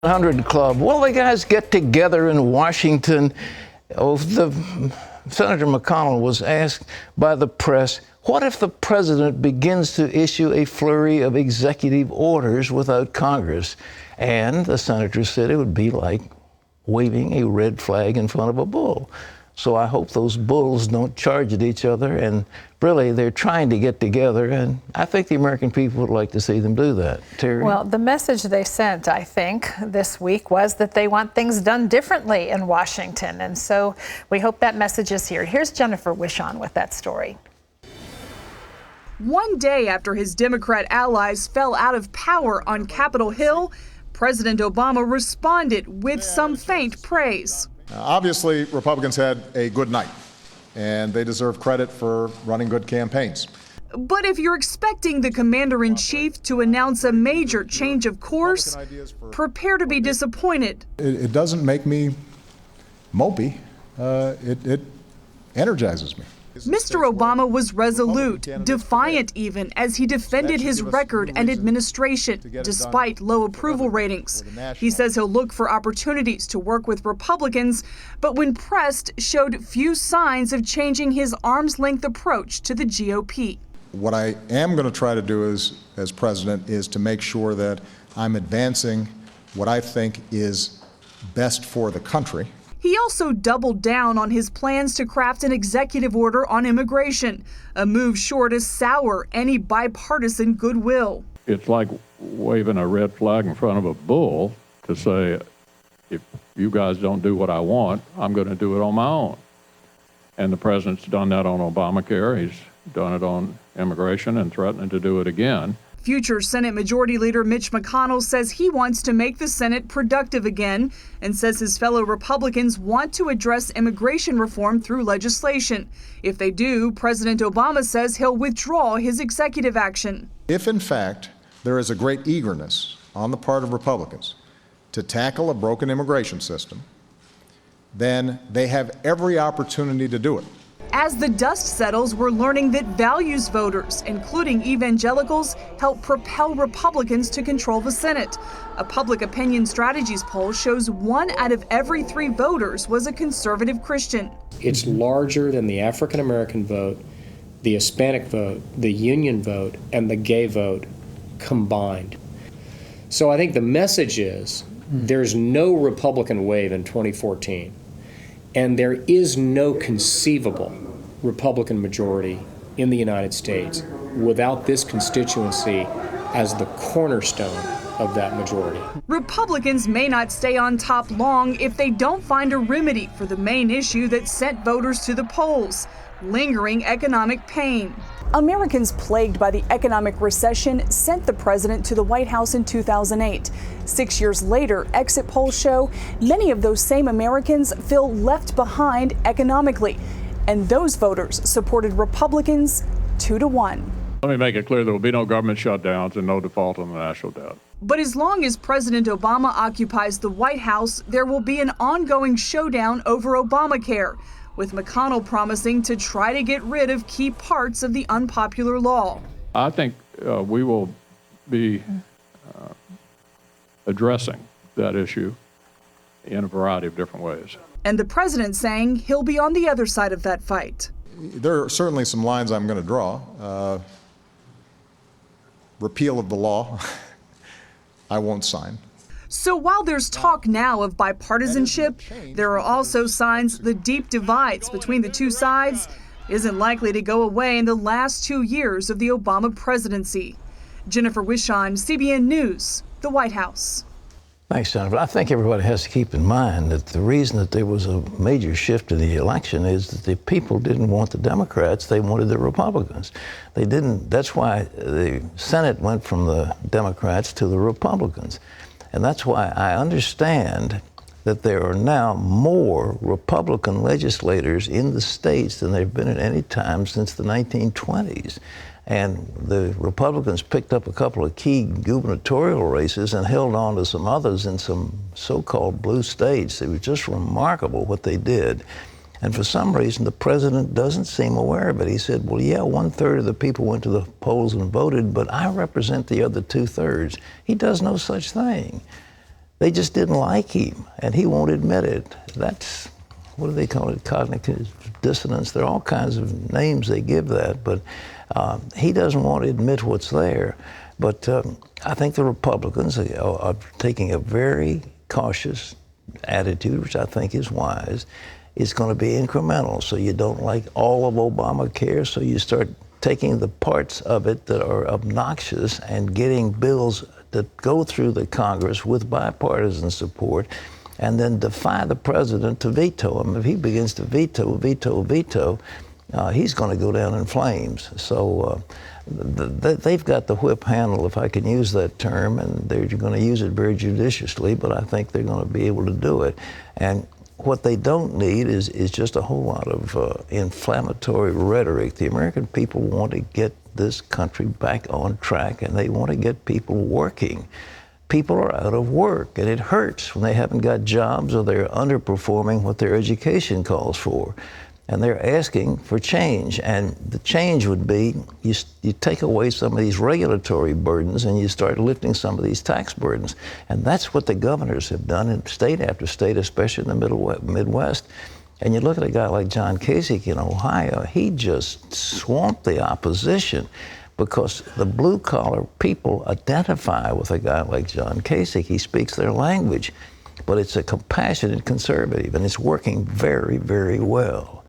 100 Club. Well, the guys get together in Washington. Senator McConnell was asked by the press, what if the president begins to issue a flurry of executive orders without Congress? And the senator said it would be like waving a red flag in front of a bull. So I hope those bulls don't charge at each other. And really, they're trying to get together. And I think the American people would like to see them do that. Terry? Well, the message they sent, I think, this week was that they want things done differently in Washington. And so we hope that message is here. Here's Jennifer Wishon with that story. One day after his Democrat allies fell out of power on Capitol Hill, President Obama responded with some faint praise. Obviously, Republicans had a good night, and they deserve credit for running good campaigns. But if you're expecting the commander-in-chief to announce a major change of course, prepare to be disappointed. It doesn't make me mopey. It energizes me. Mr. Obama was resolute, defiant even, as he defended his record and administration, despite low approval ratings. He says he'll look for opportunities to work with Republicans, but when pressed, showed few signs of changing his arm's-length approach to the GOP. What I am going to try to do as president is to make sure that I'm advancing what I think is best for the country. He also doubled down on his plans to craft an executive order on immigration, a move sure to sour any bipartisan goodwill. It's like waving a red flag in front of a bull to say, if you guys don't do what I want, I'm going to do it on my own. And the president's done that on Obamacare. He's done it on immigration and threatening to do it again. Future Senate Majority Leader Mitch McConnell says he wants to make the Senate productive again and says his fellow Republicans want to address immigration reform through legislation. If they do, President Obama says he'll withdraw his executive action. If, in fact, there is a great eagerness on the part of Republicans to tackle a broken immigration system, then they have every opportunity to do it. As the dust settles, we're learning that values voters, including evangelicals, help propel Republicans to control the Senate. A public opinion strategies poll shows 1 out of every 3 voters was a conservative Christian. It's larger than the African American vote, the Hispanic vote, the union vote, and the gay vote combined. So I think the message is there's no Republican wave in 2014. And there is no conceivable Republican majority in the United States without this constituency as the cornerstone of that majority. Republicans may not stay on top long if they don't find a remedy for the main issue that sent voters to the polls: lingering economic pain. Americans plagued by the economic recession sent the president to the White House in 2008. 6 years later, exit polls show many of those same Americans feel left behind economically. And those voters supported Republicans 2-1. Let me make it clear there will be no government shutdowns and no default on the national debt. But as long as President Obama occupies the White House, there will be an ongoing showdown over Obamacare, with McConnell promising to try to get rid of key parts of the unpopular law. I think we will be addressing that issue in a variety of different ways. And the president saying he'll be on the other side of that fight. There are certainly some lines I'm going to draw. Repeal of the law, I won't sign. So while there's talk now of bipartisanship, there are also signs the deep divides between the two sides isn't likely to go away in the last 2 years of the Obama presidency. Jennifer Wishon, CBN News, the White House. Thanks, Jennifer. I think everybody has to keep in mind that the reason that there was a major shift in the election is that the people didn't want the Democrats, they wanted the Republicans. They didn't. That's why the Senate went from the Democrats to the Republicans. And that's why I understand that there are now more Republican legislators in the states than there have been at any time since the 1920s. And the Republicans picked up a couple of key gubernatorial races and held on to some others in some so-called blue states. It was just remarkable what they did. And for some reason, the president doesn't seem aware of it. He said, well, yeah, 1/3 of the people went to the polls and voted, but I represent the other 2/3. He does no such thing. They just didn't like him, and he won't admit it. That's, what do they call it, cognitive dissonance? There are all kinds of names they give that, but he doesn't want to admit what's there. But I think the Republicans are taking a very cautious attitude, which I think is wise. It's going to be incremental, so you don't like all of Obamacare, so you start taking the parts of it that are obnoxious and getting bills that go through the Congress with bipartisan support, and then defy the president to veto them. If he begins to veto, he's going to go down in flames. So they've got the whip handle, if I can use that term, and they're going to use it very judiciously, but I think they're going to be able to do it. And what they don't need is just a whole lot of inflammatory rhetoric. The American people want to get this country back on track, and they want to get people working. People are out of work, and it hurts when they haven't got jobs or they're underperforming what their education calls for. And they're asking for change. And the change would be you take away some of these regulatory burdens and you start lifting some of these tax burdens. And that's what the governors have done in state after state, especially in the Midwest. And you look at a guy like John Kasich in Ohio, he just swamped the opposition because the blue-collar people identify with a guy like John Kasich. He speaks their language, but it's a compassionate conservative, and it's working very, very well.